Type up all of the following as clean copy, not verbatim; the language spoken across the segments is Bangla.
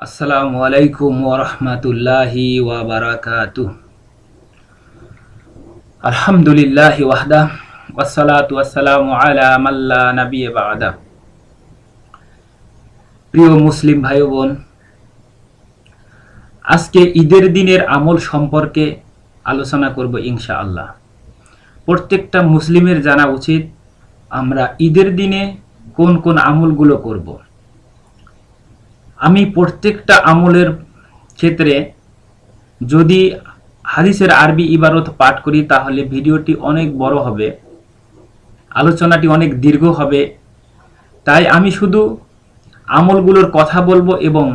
আসসালামু আলাইকুম ওয়া রাহমাতুল্লাহি ওয়া বারাকাতুহু। আলহামদুলিল্লাহি ওয়াহদা ওয়াসসালাতু ওয়াসসালামু আলা মান লা নাবিয়্যা বা'দা। প্রিয় মুসলিম ভাই ও বোন, আজকে ঈদের দিনের আমল সম্পর্কে আলোচনা করব ইনশাআল্লাহ। প্রত্যেকটা মুসলিমের জানা উচিত আমরা ঈদের দিনে কোন কোন আমলগুলো করব। আমি প্রত্যেকটা আমলের ক্ষেত্রে যদি হাদিসের আরবি ইবারত পাঠ করি তাহলে ভিডিওটি অনেক বড় হবে, আলোচনাটি অনেক দীর্ঘ হবে। তাই আমি শুধু আমলগুলোর কথা বলবো এবং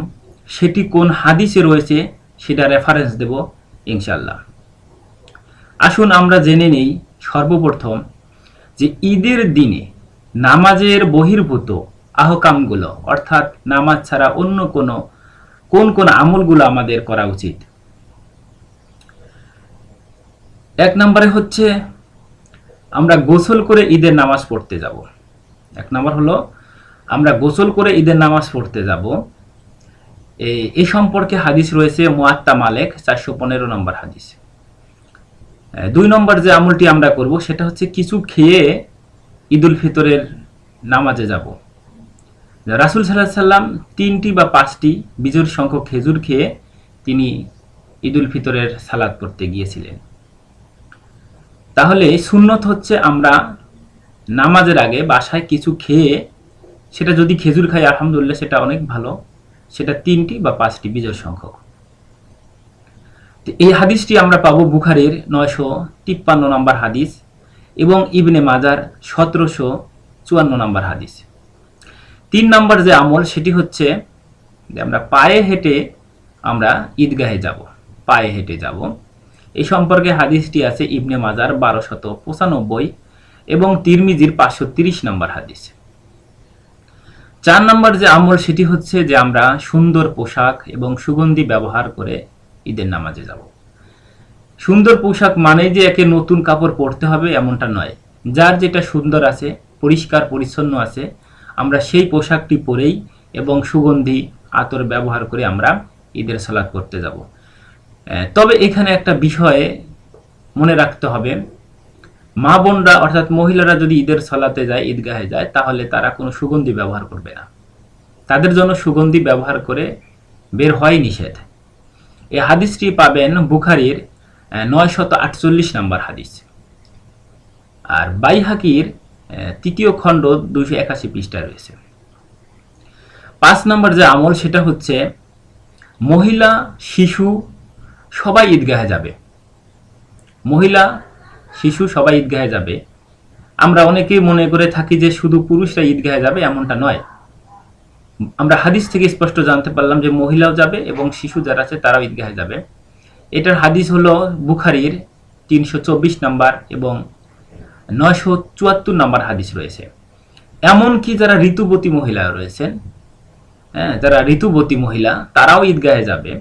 সেটি কোন হাদিসে রয়েছে সেটা রেফারেন্স দেব ইনশাল্লাহ। আসুন আমরা জেনে নেই সর্বপ্রথম যে ঈদের দিনে নামাজের বহির্ভূত আহকামগুলো, অর্থাৎ নামাজ ছাড়া অন্য কোন কোন আমলগুলো আমাদের করা উচিত। এক নম্বরে হচ্ছে আমরা গোসল করে ঈদের নামাজ পড়তে যাব। এক নম্বর হলো আমরা গোসল করে ঈদের নামাজ পড়তে যাব। এই সম্পর্কে হাদিস রয়েছে মুয়াত্তা মালিক 415 নম্বর হাদিস। দুই নম্বর যে আমলটি আমরা করব সেটা হচ্ছে কিছু খেয়ে ঈদুল ফিতরের নামাজে যাব। রাসূল সাল্লাল্লাহু আলাইহি সাল্লাম 3টি বা 5টি বিজোড় সংখ্যক খেজুর খেয়ে তিনি ঈদুল ফিতরের সালাত পড়তে গিয়েছিলেন। তাহলে সুন্নত হচ্ছে আমরা নামাজের আগে বাসায় কিছু খেয়ে, সেটা যদি খেজুর খাই আলহামদুলিল্লাহ সেটা অনেক ভালো, সেটা 3টি বা 5টি বিজোড় সংখ্যক। এই হাদিসটি আমরা পাবো বুখারীর 953 নম্বর হাদিস এবং ইবনে মাজার 1754 নম্বর হাদিস। 3 নম্বর যে আমল সেটি হচ্ছে যে আমরা পায়ে হেঁটে আমরা ঈদগাহে যাব, পায়ে হেঁটে যাব। এই সম্পর্কে হাদিসটি আছে ইবনে মাজার 1295 এবং তিরমিজির 530 নম্বর হাদিস। 4 নম্বর যে আমল সেটি হচ্ছে যে আমরা সুন্দর পোশাক এবং সুগন্ধি ব্যবহার করে ঈদের নামাজে যাব। সুন্দর পোশাক মানে যে একে নতুন কাপড় পরতে হবে এমনটা নয়। যার যেটা সুন্দর আছে, পরিষ্কার পরিচ্ছন্ন আছে, আমরা সেই পোশাকটি পরেই এবং সুগন্ধি আতর ব্যবহার করে আমরা ঈদের সালাত করতে যাব। তবে এখানে একটা বিষয় মনে রাখতে হবে, মা বোনরা অর্থাৎ মহিলারা যদি ঈদের সালাতে যায়, ঈদগাহে যায়, তাহলে তারা কোনো সুগন্ধি ব্যবহার করবে না। তাদের জন্য সুগন্ধি ব্যবহার করে বের হয় নিষেধ। এই হাদিসটি পাবেন বুখারীর 948 নম্বর হাদিস আর বাইহাকির 3য় খণ্ড 281 পৃষ্ঠা রয়েছে। 5 নম্বর যে আমল সেটা হচ্ছে মহিলা শিশু সবাই ঈদগাহে যাবে। মহিলা শিশু সবাই ঈদগাহে যাবে। আমরা অনেকেই মনে করে থাকি যে শুধু পুরুষরা ঈদগাহে যাবে, এমনটা নয়। আমরা হাদিস থেকে স্পষ্ট জানতে পারলাম যে মহিলাও যাবে এবং শিশু যারা আছে তারাও ঈদগাহে যাবে। এটার হাদিস হলো বুখারীর 324 নম্বর এবং 974 নম্বর হাদিস রয়েছে। এমনকি যারা ঋতুবতী মহিলা রয়েছেন, যারা ঋতুবতী মহিলা তারাও ঈদগাহে যাবে।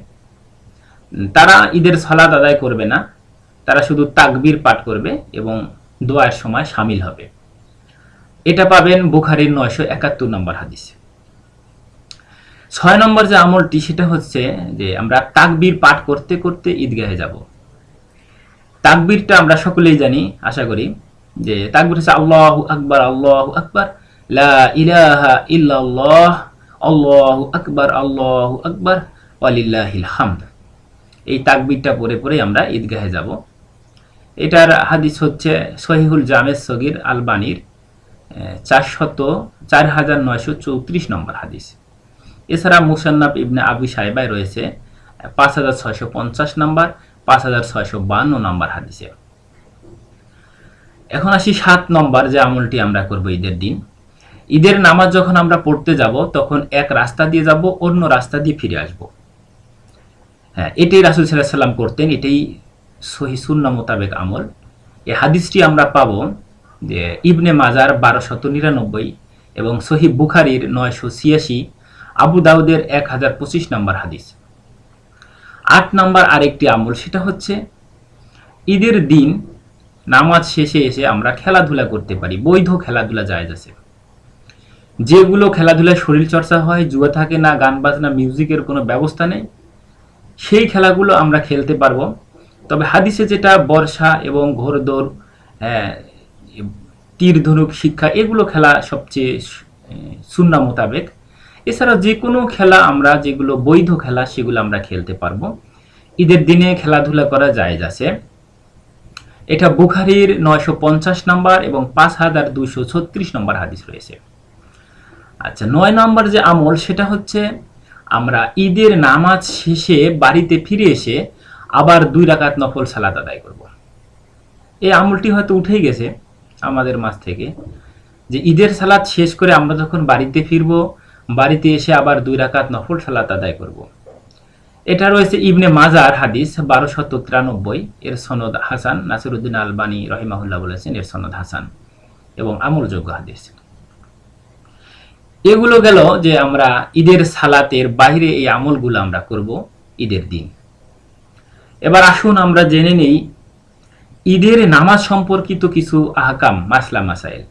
তারা ঈদের সালাত আদায় করবে না, তারা শুধু তাকবীর পাঠ করবে এবং দোয়ার সময় শামিল হবে। এটা পাবেন বুখারীর 971 নম্বর হাদিস। 6 নম্বর যে আমলটি সেটা হচ্ছে যে আমরা তাকবীর পাঠ করতে করতে ঈদগাহে যাব। তাকবীরটা আমরা সকলেই জানি, আশা করি যে তাকবীর হচ্ছে আল্লাহু আকবার, আল্লাহু আকবার, লা ইলাহা ইল্লাল্লাহ, আল্লাহু আকবার, আল্লাহু আকবার, ওয়ালিল্লাহিল হামদ। এই তাকবীরটা পড়ে পড়ে আমরা ঈদগাহে যাব। এটার হাদিস হচ্ছে সহিহুল জামে সগীর আলবানির 4934 নম্বর হাদিস। এছাড়া মুসান্নাফ ইবনে আবি শাইবায় রয়েছে 5650 নম্বর, 5652 নম্বর হাদিসে। এখন আসি 7 নম্বর যে আমলটি আমরা করব ঈদের দিন। ঈদের নামাজ যখন আমরা পড়তে যাব তখন এক রাস্তা দিয়ে যাব, অন্য রাস্তা দিয়ে ফিরে আসব। এটাই রাসূল সাল্লাল্লাহু আলাইহি সাল্লাম করতেন, এটাই সহিহ সুন্নাহ মোতাবেক আমল। এই হাদিসটি আমরা পাবো যে ইবনে মাজার 1299 এবং সহিহ বুখারীর 986, আবু দাউদের 1025 নম্বর হাদিস। 8 নম্বর আরেকটি আমল সেটা হচ্ছে ঈদের দিন নামাজ শেষে এসে আমরা খেলাধুলা করতে পারি, বৈধ খেলাধুলা জায়েজ আছে। যেগুলো খেলাধুলায় শরীর চর্চা হয়, জুয়া থাকে না, গান বাজনা মিউজিকের কোনো ব্যবস্থা নেই, সেই খেলাগুলো আমরা খেলতে পারবো। তবে হাদিসে যেটা বর্ষা এবং ঘোড়দৌড়, তীর ধনুক শিক্ষা, এগুলো খেলা সবচেয়ে সুন্নাহ মোতাবেক। এছাড়া যে কোনো খেলা আমরা, যেগুলো বৈধ খেলা, সেগুলো আমরা খেলতে পারবো। ঈদের দিনে খেলাধুলা করা জায়েজ আছে। এটা বুখারীর 950 নম্বর এবং 5236 নম্বর হাদিস রয়েছে। আচ্ছা, 9 নম্বর যে আমল, সেটা হচ্ছে আমরা ঈদের নামাজ শেষে বাড়িতে ফিরে এসে আবার 2 রাকাত নফল সালাত আদায় করব। এই আমলটি হয়তো উঠেই গেছে আমাদের মাঝ থেকে, যে ঈদের সালাত শেষ করে আমরা যখন বাড়িতে ফিরব, বাড়িতে এসে আবার 2 রাকাত নফল সালাত আদায় করব। এটা রয়েছে ইবনে মাজার হাদিস 1293, এর সনদ হাসান। নাসিরউদ্দিন আলবানী রহিমাহুল্লাহ বলেছেন এর সনদ হাসান এবং আমলযোগ্য হাদিস। এগুলো গেল যে আমরা ঈদের সালাতের বাইরে এই আমলগুলো আমরা করব ঈদের দিন। এবার আসুন আমরা জেনে নেই ঈদের নামাজ সম্পর্কিত কিছু আহকাম, মাসলা মাসাইল।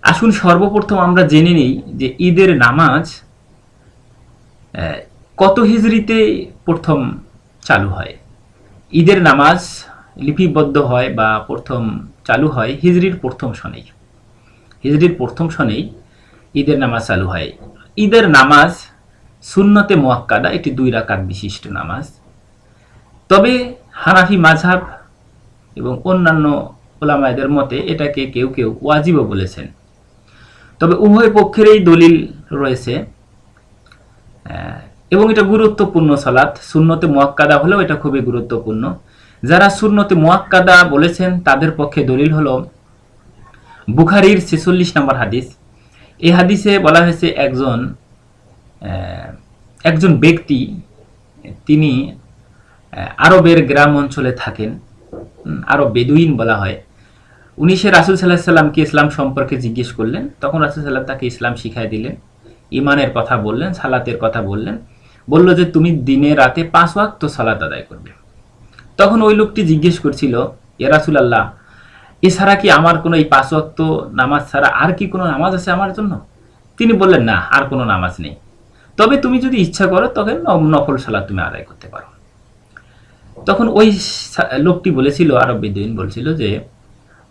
আসুন সর্বপ্রথম আমরা জেনে নেই যে ঈদের নামাজ কত হিজরিতে প্রথম চালু হয়। ঈদের নামাজ লিপিবদ্ধ হয় বা প্রথম চালু হয় হিজরির প্রথম সনেই। হিজরির প্রথম সনেই ঈদের নামাজ চালু হয়। ঈদের নামাজ সুন্নতে মুআক্কাদা, এটি 2 রাকাত বিশিষ্ট নামাজ। তবে হানাফি মাযহাব এবং অন্যান্য উলামাদের মতে এটাকে কেউ কেউ ওয়াজিবও বলেছেন। তবে উভয় পক্ষেরই দলিল রয়েছে এবং এটা গুরুত্বপূর্ণ সালাত। সুন্নতে মুআক্কাদা হলেও এটা খুবই গুরুত্বপূর্ণ। যারা সুন্নতে মুআক্কাদা বলেছেন তাদের পক্ষে দলিল হলো বুখারীর 46 নম্বর হাদিস। এই হাদিসে বলা হয়েছে একজন ব্যক্তি, তিনি আরবের গ্রাম অঞ্চলে থাকেন, আরব বেদুইন বলা হয়। উনি সে রাসূল সাল্লাল্লাহু আলাইহি সাল্লামকে ইসলাম সম্পর্কে জিজ্ঞেস করলেন। তখন রাসূল সাল্লাল্লাহু আলাইহি সাল্লাম তাকে ইসলাম শিখাই দিলেন, ইমানের কথা বললেন, সালাতের কথা বললেন। বলল যে তুমি দিনে রাতে 5 ওয়াক্ত সালাত আদায় করবে। তখন ওই লোকটি জিজ্ঞেস করছিল, ইয়া রাসূলুল্লাহ, এছাড়া কি আমার কোনো, এই 5 ওয়াক্ত নামাজ ছাড়া আর কি কোনো নামাজ আছে আমার জন্য? তিনি বললেন, না, আর কোনো নামাজ নেই। তবে তুমি যদি ইচ্ছা করো তবে নফল সালাত তুমি আদায় করতে পারো। তখন ওই লোকটি বলেছিল, আরব বেদুইন বলছিল যে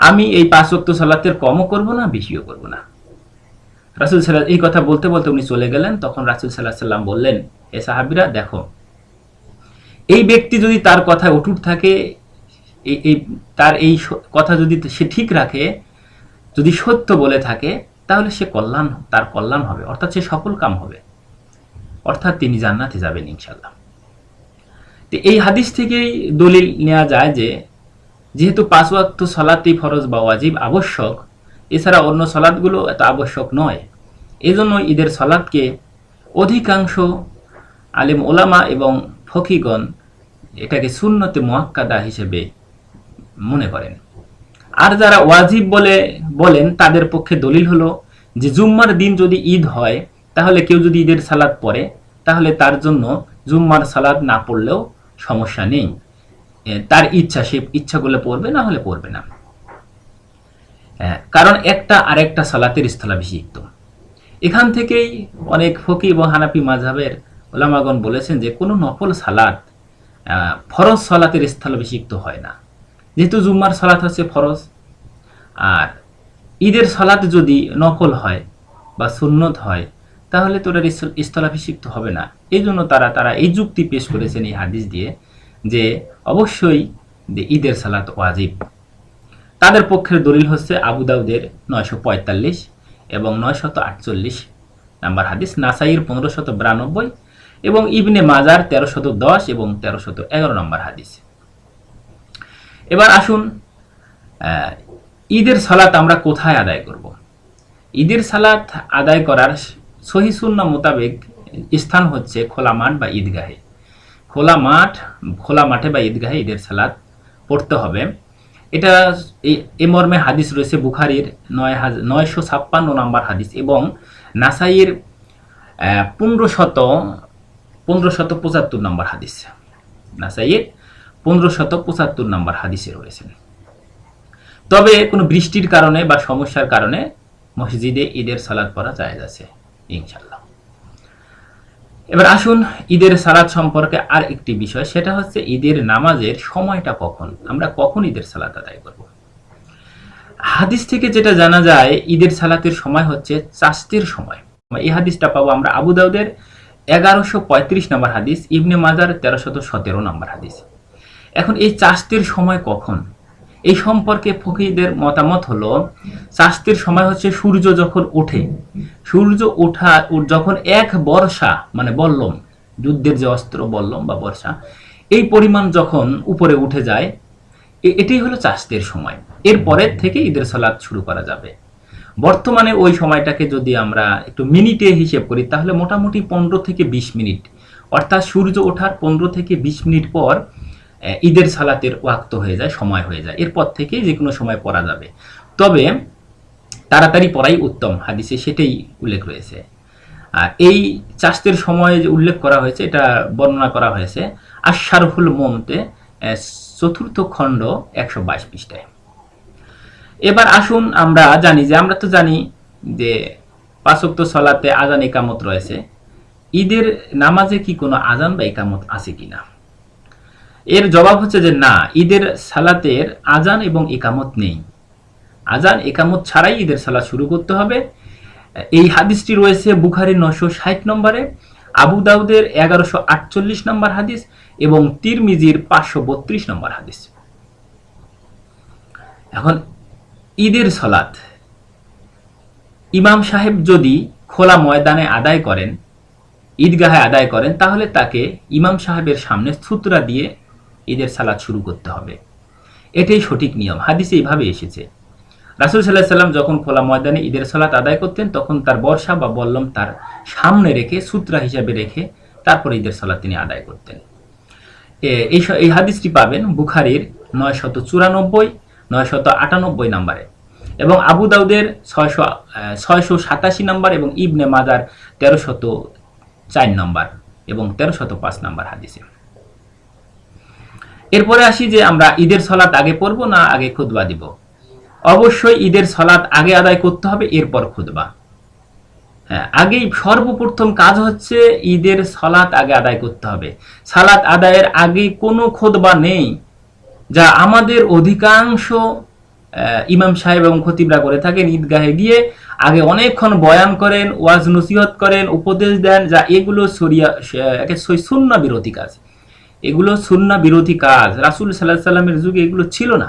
আমি এই 5 ওয়াক্ত সালাতের কমও করব না, বেশিও করব না। রাসূল সাল্লাল্লাহু এই কথা বলতে বলতে উনি চলে গেলেন। তখন রাসূল সাল্লাল্লাহু আলাইহি সাল্লাম বললেন, হে সাহাবীরা, দেখো, এই ব্যক্তি যদি তার কথায় অটুট থাকে, তার এই কথা যদি সে ঠিক রাখে, যদি সত্য বলে থাকে, তাহলে তার কল্যাণ হবে, অর্থাৎ সে সফল কাম হবে, অর্থাৎ তিনি জান্নাতে যাবেন ইনশাআল্লাহ। তো এই হাদিস থেকেই দলিল নেওয়া যায় যে যেহেতু 5 ওয়াক্ত সালাতই ফরজ বা ওয়াজিব, আবশ্যক, এছাড়া অন্য সালাতগুলো এত আবশ্যক নয়। এজন্য ঈদের সালাতকে অধিকাংশ আলেম ওলামা এবং ফকিগণ এটাকে সুন্নতে মুআক্কাদা হিসেবে মনে করেন। আর যারা ওয়াজিব বলেন তাদের পক্ষে দলিল হলো যে জুম্মার দিন যদি ঈদ হয়, তাহলে কেউ যদি ঈদের সালাত পড়ে, তাহলে তার জন্য জুম্মার সালাত না পড়লেও সমস্যা নেই। তার ইচ্ছা, সে ইচ্ছা করলে পড়বে, না হলে পড়বে না। কারণ একটা আরেকটা সালাতের স্থলাভিষিক্ত। এখান থেকেই অনেক ফকি এবং হানাফি মাযহাবের ওলামাগণ বলেছেন যে কোনো নফল সালাত ফরজ সালাতের স্থলাভিষিক্ত হয় না, যেহেতু জুম্মার সালাত হচ্ছে ফরজ। আর ঈদের সালাত যদি নফল হয় বা সুন্নত হয়, তাহলে তো এর স্থলাভিষিক্ত হবে না। এই জন্য তারা এই যুক্তি পেশ করেছেন এই হাদিস দিয়ে যে অবশ্যই ঈদের সালাত ওয়াজিব। তাদের পক্ষের দলিল হচ্ছে আবু দাউদের 945 এবং 948 নাম্বার হাদিস, নাসাইর 1592 এবং ইবনে মাজার 1310 এবং 1311 নম্বর হাদিস। এবার আসুন ঈদের সালাত আমরা কোথায় আদায় করব। ঈদের সালাত আদায় করার সহিহ সুন্নাহ মোতাবেক স্থান হচ্ছে খোলা মাঠ বা ঈদগাহে। খোলা মাঠে বা ঈদগাহে ঈদের সালাত পড়তে হবে। এটা এই মর্মে হাদিস রয়েছে বুখারীর 956 নম্বর হাদিস এবং নাসাইর 1575 নম্বর হাদিস। নাসাইর 1575 নম্বর হাদিসে রয়েছে। তবে কোনো বৃষ্টির কারণে বা সমস্যার কারণে মসজিদে ঈদের সালাত পড়া জায়েজ আছে ইনশাআল্লাহ। এবার আসুন ঈদের সালাত সম্পর্কে আর একটি বিষয়, সেটা হচ্ছে ঈদের নামাজের সময়টা কখন, আমরা কখন ঈদের সালাত আদায় করব। হাদিস থেকে যেটা জানা যায় ঈদের সালাতের সময় হচ্ছে চাস্তের সময়। এই হাদিসটা পাবো আমরা আবু দাউদের 1135 নম্বর হাদিস, ইবনে মাজার 1317 নম্বর হাদিস। এখন এই চাস্তের সময় কখন, এই সম্পর্কে ফকিহদের মতামত হলো চাস্তের সময় হচ্ছে সূর্য যখন ওঠে, সূর্য ওঠা যখন এক বর্ষা মানে বল্লম, যুদ্ধের যে অস্ত্র বল্লম বা বর্ষা, এই পরিমাণ যখন উপরে উঠে যায়, এটাই হলো চাস্তের সময়। এরপরের থেকে ঈদের সালাত শুরু করা যাবে। বর্তমানে ওই সময়টাকে যদি আমরা একটু মিনিটে হিসেব করি তাহলে মোটামুটি 15 থেকে 20 মিনিট, অর্থাৎ সূর্য ওঠার 15 থেকে 20 মিনিট পর ঈদের সালাতের ওয়াক্ত হয়ে যায়, সময় হয়ে যায়। এরপর থেকে যে কোনো সময় পড়া যাবে, তবে তাড়াতাড়ি পড়াই উত্তম, হাদিসে সেটাই উল্লেখ রয়েছে। আর এই চাস্তের সময় যে উল্লেখ করা হয়েছে এটা বর্ণনা করা হয়েছে আশ-শারহুল মুমতে 4th খণ্ড 122 পৃষ্ঠায়। এবার আসুন আমরা জানি যে 5 ওয়াক্ত সালাতে আযান ইকামত রয়েছে। ঈদের নামাজে কি কোনো আযান বা ইকামত আছে কিনা? এর জবাব হচ্ছে যে না, ঈদের সালাতের আযান এবং ইকামত নেই। আযান ইকামত ছাড়াই ঈদের সালাত শুরু করতে হবে। এই হাদিসটি রয়েছে বুখারীর 960 নম্বরে, আবু দাউদের 1148 নম্বর হাদিস এবং তিরমিজির 532 নম্বর হাদিস। এখন ঈদের সালাত ইমাম সাহেব যদি খোলা ময়দানে আদায় করেন, ঈদগাহে আদায় করেন, তাহলে তাকে ইমাম সাহেবের সামনে সুতরা দিয়ে ঈদের সালাত শুরু করতে হবে। এটাই সঠিক নিয়ম, হাদিসে এইভাবে এসেছে। রাসূল সাল্লাল্লাহু আলাইহি ওয়াসাল্লাম যখন খোলা ময়দানে ঈদের সালাত আদায় করতেন তখন তার বর্ষা বা বল্লম তার সামনে রেখে সুতরা হিসাবে রেখে তারপর ঈদের সালাত তিনি আদায় করতেন। এই হাদিসটি পাবেন বুখারীর 994, 998 নম্বরে এবং আবু দাউদের 687 নম্বর এবং ইবনে মাজার 1304 নম্বর এবং 1305 নম্বর হাদিসে। এরপরে আসি যে আমরা ঈদের সালাত আগে পড়ব না আগে খুতবা দিব। অবশ্যই ঈদের সালাত আগে আদায় করতে হবে, এরপর খুতবা। হ্যাঁ, আগেই সর্বপ্রথম কাজ হচ্ছে ঈদের সালাত আগে আদায় করতে হবে। সালাত আদায়ের আগে কোনো খুতবা নেই, যা আমাদের অধিকাংশ ইমাম সাহেব এবং খতিবরা করে থাকেন। ঈদগাহে গিয়ে আগে অনেকক্ষণ বয়ান করেন, ওয়াজ নসিহত করেন, উপদেশ দেন, যা এগুলো সুন্নাহ বিরোধী কাজ। এগুলো সুন্নাহ বিরোধী কাজ। রাসূল সাল্লাল্লাহু আলাইহি ওয়াসাল্লামের যুগে এগুলো ছিল না।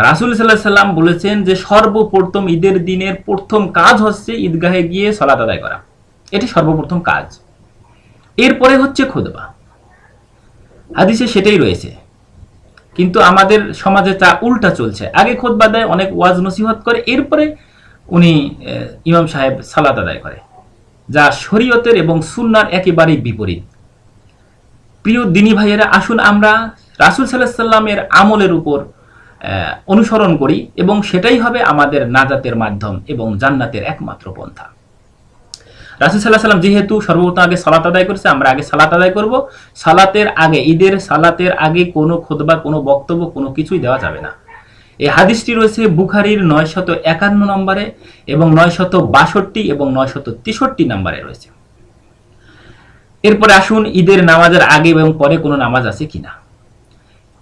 রাসূল সাল্লাল্লাহু আলাইহি ওয়াসাল্লাম বলেছেন যে সর্বপ্রথম ঈদের দিনের প্রথম কাজ হচ্ছে ঈদগাহে গিয়ে সালাত আদায় করা, এটি সর্বপ্রথম কাজ। এরপরে হচ্ছে খুতবা, হাদিসে সেটাই রয়েছে। কিন্তু আমাদের সমাজে তা উল্টা চলছে, আগে খুতবা দেয়, অনেক ওয়াজ নসিহত করে, এরপরে উনি ইমাম সাহেব সালাত আদায় করে, যা শরীয়তের এবং সুন্নাহর একেবারেই বিপরীত। প্রিয় দ্বীনী ভাইয়েরা, আসুন আমরা রাসূল সাল্লাল্লাহু আলাইহি ওয়াসাল্লামের আমলের উপর অনুসরণ করি এবং সেটাই হবে আমাদের নাজাতের মাধ্যম এবং জান্নাতের একমাত্র পন্থা। রাসূল সাল্লাল্লাহু আলাইহি ওয়াসাল্লাম যেহেতু সর্বপ্রথম আগে সালাত আদায় করেছে, আমরা আগে সালাত আদায় করব। সালাতের আগে, ঈদের সালাতের আগে কোনো খুতবা, কোনো বক্তব্য, কোনো কিছুই দেওয়া যাবে না। এই হাদিসটি রয়েছে বুখারীর 951 নম্বরে এবং 962 এবং 963 নম্বরে রয়েছে। এরপরে আসুন ঈদের নামাজের আগে এবং পরে কোনো নামাজ আছে কিনা।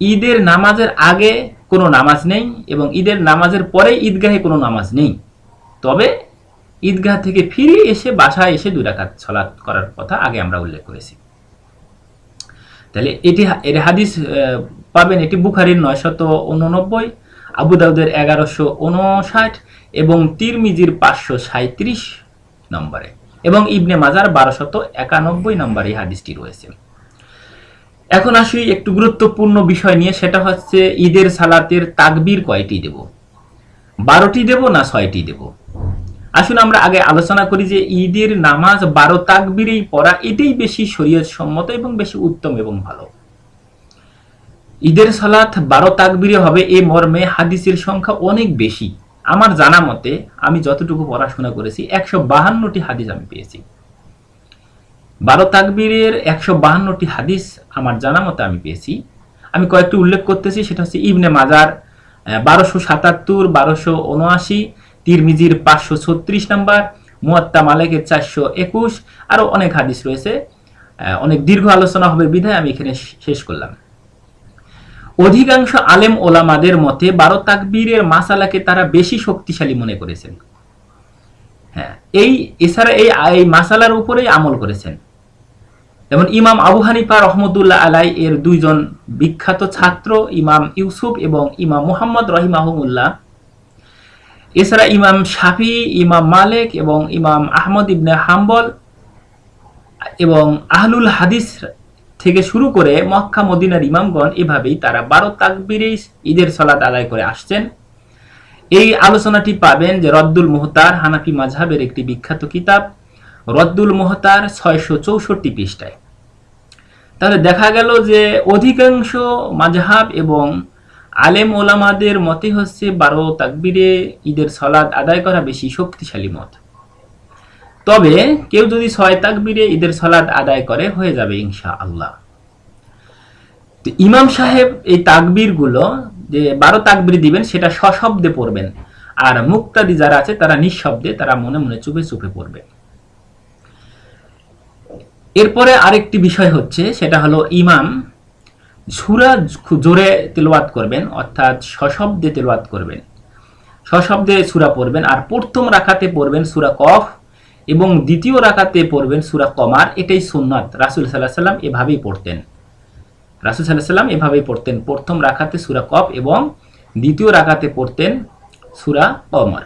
ঈদের নামাজের আগে কোনো নামাজ নেই এবং ঈদের নামাজের পরে ঈদগাহে কোনো নামাজ নেই। তবে ঈদগাহ থেকে ফিরে এসে বাসায় এসে 2 রাকাত সালাত করার কথা আগে আমরা উল্লেখ করেছি। তাহলে এর হাদিস পাবেন, এটি বুখারীর 989, আবু দাউদের 1159 এবং তিরমিজির 537 নম্বরে এবং ইবনে মাজার 1291 নম্বরে এই হাদিসটি রয়েছে। এখন আসি একটু গুরুত্বপূর্ণ বিষয় নিয়ে, সেটা হচ্ছে ঈদের সালাতের তাকবীর কয়টি দেব, 12টি দেব না 6টি দেব। আসুন আমরা আগে আলোচনা করি যে ঈদের নামাজ 12 তাকবীরেই পড়া, এটাই বেশি শরীয়ত সম্মত এবং বেশি উত্তম এবং ভালো। ঈদের সালাত 12 তাকবীরে হবে এই মর্মে হাদিসের সংখ্যা অনেক বেশি। আমার জানা মতে, আমি যতটুকু পড়াশোনা করেছি, 152টি হাদিস আমি পেয়েছি। 12 তাকবীরের 152টি হাদিস আমার জানা মতে আমি পেয়েছি। আমি কয়েকটি উল্লেখ করতেছি, সেটা হচ্ছে ইবনে মাজার 1277, 1279, তিরমিজির 536 নাম্বার, মুয়াত্তা মালিকের 421, আরো অনেক হাদিস রয়েছে। অনেক দীর্ঘ আলোচনা হবে বিধায় আমি এখানে শেষ করলাম। অধিকাংশ আলেম ওলামাদের মতে 12 তাকবীরের মাসালাকে তারা বেশি শক্তিশালী মনে করেছেন। হ্যাঁ, এছাড়া এই মাসালার উপরেই আমল করেছেন। যেমন ইমাম আবু হানিফা রহমতুল্লাহ আলাই এর দুইজন বিখ্যাত ছাত্র ইমাম ইউসুফ এবং ইমাম মুহাম্মদ রহিমাহুমুল্লাহ, এছাড়া ইমাম শাফি, ইমাম মালিক এবং ইমাম আহমদ ইবনে হাম্বল এবং আহলুল হাদিস থেকে শুরু করে মক্কা মদিনার ইমামগণ এভাবেই তারা 12 তাকবীরে ঈদের সালাত আদায় করে আসছেন। এই আলোচনাটি পাবেন যে রদ্দুল মুহতার, হানাফি মাযহাবের একটি বিখ্যাত কিতাব, রদ্দুল মুহতার 664 পৃষ্ঠায়। তাহলে দেখা গেল যে অধিকাংশ মাযহাব এবং আলেম ওলামাদের মতে হচ্ছে 12 তাকবীরে ঈদের সালাত আদায় করা বেশি শক্তিশালী মত। তবে কেউ যদি 6 তাকবীরে ঈদের সালাত আদায় করে হয়ে যাবে ইনশাআল্লাহ। তো ইমাম সাহেব এই তাকবীরগুলো যে 12 তাকবীর দিবেন সেটা সশব্দে পড়বেন, আর মুক্তাদি যারা আছে তারা নিঃশব্দে, তারা মনে মনে চুপে চুপে পড়বে। এরপরে আরেকটি বিষয় হচ্ছে, সেটা হলো ইমাম সূরা জোরে তেলাওয়াত করবেন, অর্থাৎ সশব্দে তেলাওয়াত করবেন, সশব্দে সূরা পড়বেন। আর প্রথম রাকাতে পড়বেন সূরা কফ এবং দ্বিতীয় রাকাতে পড়বেন সূরা কমার। এটাই সুন্নাত। রাসূল সাল্লাল্লাহু আলাইহি ওয়াসাল্লাম এভাবেই পড়তেন। রাসূল সাল্লাল্লাহু আলাইহি ওয়াসাল্লাম এভাবেই পড়তেন, প্রথম রাকাতে সূরা কফ এবং দ্বিতীয় রাকাতে পড়তেন সূরা কমার।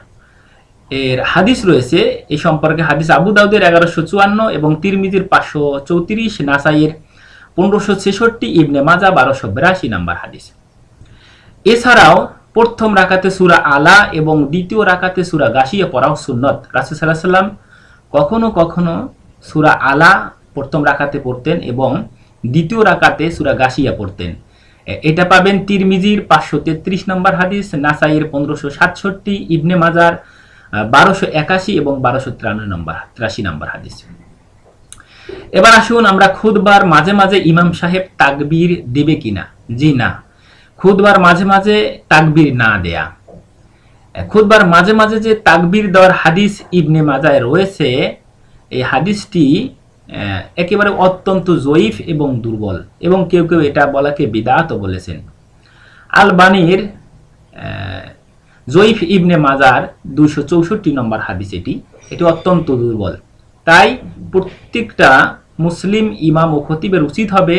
এর হাদিস রয়েছে এই সম্পর্কে, হাদিস আবু দাউদের 1154 এবং তিরমিজির 534, নাসাইয়ের 1566, ইবনে মাজাহ 1282 নাম্বার হাদিস। এছাড়াও প্রথম রাকাতে সূরা আলা এবং দ্বিতীয় রাকাতে সূরা গাশিয়া পড়াও সুন্নত। রাসূল সাল্লাল্লাহু আলাইহি ওয়াসাল্লাম কখনো কখনো সূরা আলা প্রথম রাকাতে পড়তেন এবং দ্বিতীয় রাকাতে সূরা গাশিয়া পড়তেন। এটা পাবেন তিরমিজির 533 নম্বর হাদিস, নাসাইয়ের 1567, ইবনে মাজাহর 1281 এবং 1283 নম্বর হাদিস। এবার আসুন আমরা খুতবার মাঝে মাঝে ইমাম সাহেব তাকবীর দেবে কিনা। জি না, খুতবার মাঝে মাঝে তাকবীর না দেয়া। খুতবার মাঝে মাঝে যে তাকবীর দেওয়ার হাদিস ইবনে মাজাহে রয়েছে, এই হাদিসটি একেবারে অত্যন্ত জয়ীফ এবং দুর্বল, এবং কেউ কেউ এটা বলাকে বিদআতও বলেছেন। আলবানীর জয়ীফ ইবনে মাজাহর 264 নম্বর হাদিস, এটি অত্যন্ত দুর্বল। তাই প্রত্যেকটা মুসলিম ইমাম ও খতিবের উচিত হবে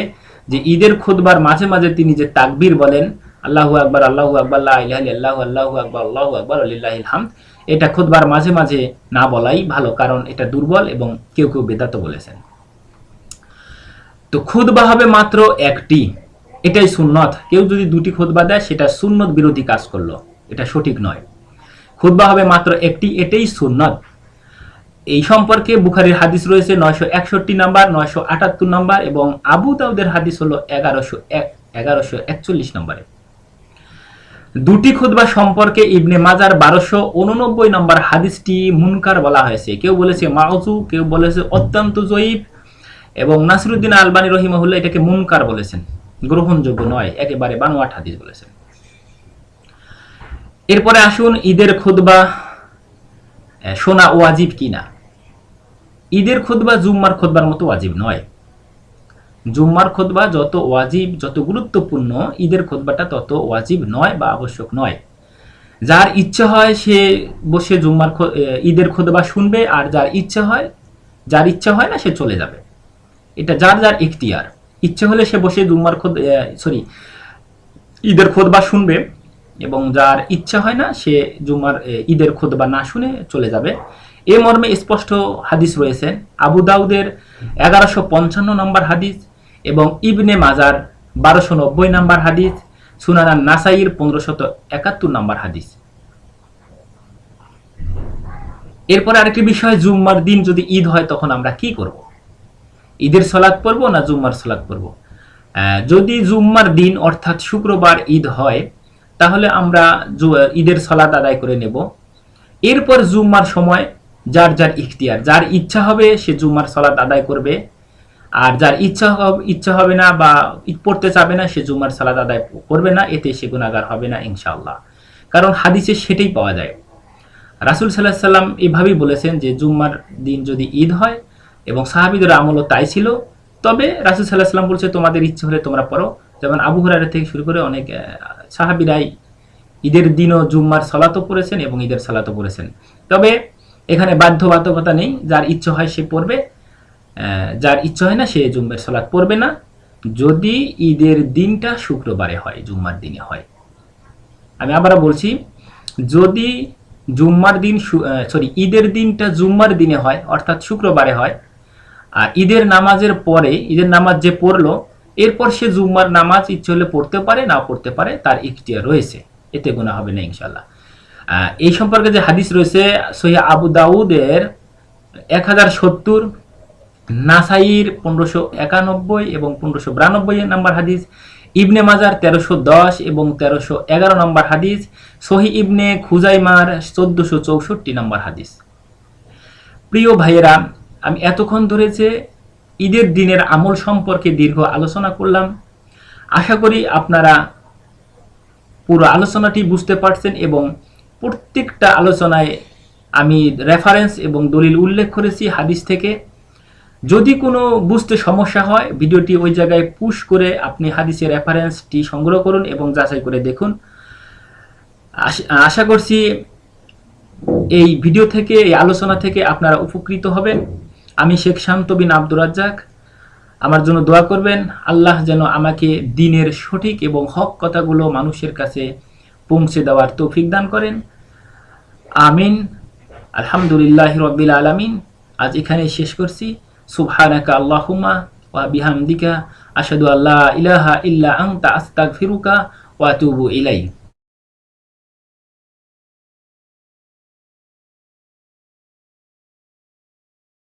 যে ঈদের খুতবার মাঝে মাঝে তিনি যে তাকবীর বলেন, আল্লাহু আকবার, আল্লাহু আকবার, লা ইলাহা ইল্লাল্লাহু, আল্লাহু আকবার, আল্লাহু আকবার, লিল্লাহিল হামদ, এটা খুতবার মাঝে মাঝে না বলাই ভালো, কারণ এটা দুর্বল এবং কেউ কেউ বেদাতও বলেছেন। তো খুতবা হবে মাত্র একটি, এটাই সুন্নত। কেউ যদি দুটি খুতবা দেয় সেটা সুন্নত বিরোধী কাজ করলো, এটা সঠিক নয়। খুতবা হবে মাত্র একটি, এটাই সুন্নত। এই সম্পর্কে বুখারীর হাদিস রয়েছে 961 নাম্বার, 978 নাম্বার এবং আবু দাউদের হাদিস হলো 1141 নম্বরে। দুটি খুতবা সম্পর্কে ইবনে মাজাহর 1289 নম্বর হাদিসটি মুনকার বলা হয়েছে। কেউ বলেছে মাউযু, কেউ বলেছে অত্যন্ত জয়ীফ, এবং নাসিরউদ্দিন আলবানী রহিমাহুল্লাহ এটাকে মুনকার বলেছেন, গ্রহণযোগ্য নয়, একেবারে বানোয়াট হাদিস বলেছেন। এরপরে আসুন ঈদের খুতবা শোনা ওয়াজিব কিনা। ঈদের খুতবা জুম্মার খুতবার মতো ওয়াজিব নয়। জুম্মার খুতবা যত ওয়াজিব, যত গুরুত্বপূর্ণ, ঈদের খুতবাটা তত ওয়াজিব নয় বা আবশ্যক নয়। যার ইচ্ছা হয় সে বসে ঈদের খুতবা শুনবে, আর যার ইচ্ছা হয় না সে চলে যাবে। এটা যার যার ইখতিয়ার। ইচ্ছে হলে সে বসে ঈদের খুতবা শুনবে, এবং যার ইচ্ছা হয় না সে ঈদের খুতবা না শুনে চলে যাবে। এ মর্মে স্পষ্ট হাদিস রয়েছে আবু দাউদের 1155 নম্বর হাদিস এবং ইবনে মাজাহর 1290 নম্বর হাদিস, সুনান নাসাইর 1571 নম্বর হাদিস। এরপরে আরেকটি বিষয়, জুম্মার দিন যদি ঈদ হয় তখন আমরা কি করব? ঈদের সালাত পড়ব না জুম্মার সালাত পড়ব? যদি জুম্মার দিন অর্থাৎ শুক্রবার ঈদ হয় তাহলে আমরা ঈদের সালাত আদায় করে নেব। এরপর জুম্মার সময় যার যার ইখতিয়ার, যার ইচ্ছা হবে সে জুম্মার সালাত আদায় করবে, আর যার ইচ্ছা হবে না বা পড়তে চাবে না সে জুম্মার সালাত আদায় করবে না, এতে সে গুনাহগার হবে না ইনশাআল্লাহ। কারণ হাদিসে সেটাই পাওয়া যায়। রাসূল সাল্লাল্লাহু আলাইহি সাল্লাম এভাবেই বলেছেন যে জুম্মার দিন যদি ঈদ হয়, এবং সাহাবীদের আমলও তাই ছিল, তবে রাসূল সাল্লাল্লাহু আলাইহি সাল্লাম বলছে তোমাদের ইচ্ছে হলে তোমরা পড়ো। যেমন আবু হুরায়রা থেকে শুরু করে অনেক সাহাবীরাই ঈদের দিনও জুম্মার সালাতও পড়েছেন এবং ঈদের সালাতও পড়েছেন। তবে এখানে বাধ্যবাধকতা নেই, যার ইচ্ছে হয় সে পড়বে, যার ইচ্ছে হয় না সে জুম্মার সালাত পড়বে না, যদি ঈদের দিনটা শুক্রবারে হয়, জুম্মার দিনে হয়। আমি আবারও বলছি, যদি জুম্মার দিন ঈদের দিনটা জুম্মার দিনে হয়, অর্থাৎ শুক্রবারে হয়, আর ঈদের নামাজের পরে ঈদের নামাজ যে পড়লো, এরপর সে জুম্মার নামাজ ইচ্ছে হলে পড়তে পারে, না পড়তে পারে, তার ইখতিয়ার রয়েছে, এতে গুনাহ হবে না ইনশাআল্লাহ। এই সম্পর্কে যে হাদিস রয়েছে সহিহ আবু দাউদের 1070, নাসাইর 1591 এবং 1592 নম্বর হাদিস, ইবনে মাজার 1310 এবং 1311 নম্বর হাদিস, সহিহ ইবনে খুজাইমার 1464 নম্বর হাদিস। প্রিয় ভাইয়েরা, আমি এতক্ষণ ধরে যে ঈদের দিনের আমল সম্পর্কে দীর্ঘ আলোচনা করলাম, আশা করি আপনারা পুরো আলোচনাটি বুঝতে পারছেন এবং প্রত্যেকটা আলোচনায় আমি রেফারেন্স এবং দলিল উল্লেখ করেছি হাদিস থেকে। যদি কোনো বুঝতে সমস্যা হয়, ভিডিওটি ওই জায়গায় পুশ করে আপনি হাদিসের রেফারেন্সটি সংগ্রহ করুন এবং যাচাই করে দেখুন। আশা করছি এই ভিডিও থেকে, এই আলোচনা থেকে আপনারা উপকৃত হবেন। আমি শেখ শান্ত বিন আব্দুর রাজ্জাক, আমার জন্য দোয়া করবেন, আল্লাহ যেন আমাকে দ্বীনের সঠিক এবং হক কথাগুলো মানুষের কাছে পৌঁছে দেওয়ার তৌফিক দান করেন। আমিন। আলহামদুলিল্লাহি রাব্বিল আলামিন। আজ এখানেই শেষ করছি। সুবহানাকা আল্লাহুম্মা ওয়া বিহামদিকা আশহাদু আল্লা ইলাহা ইল্লা আনতা আস্তাগফিরুকা ওয়া আতুবু ইলাইক।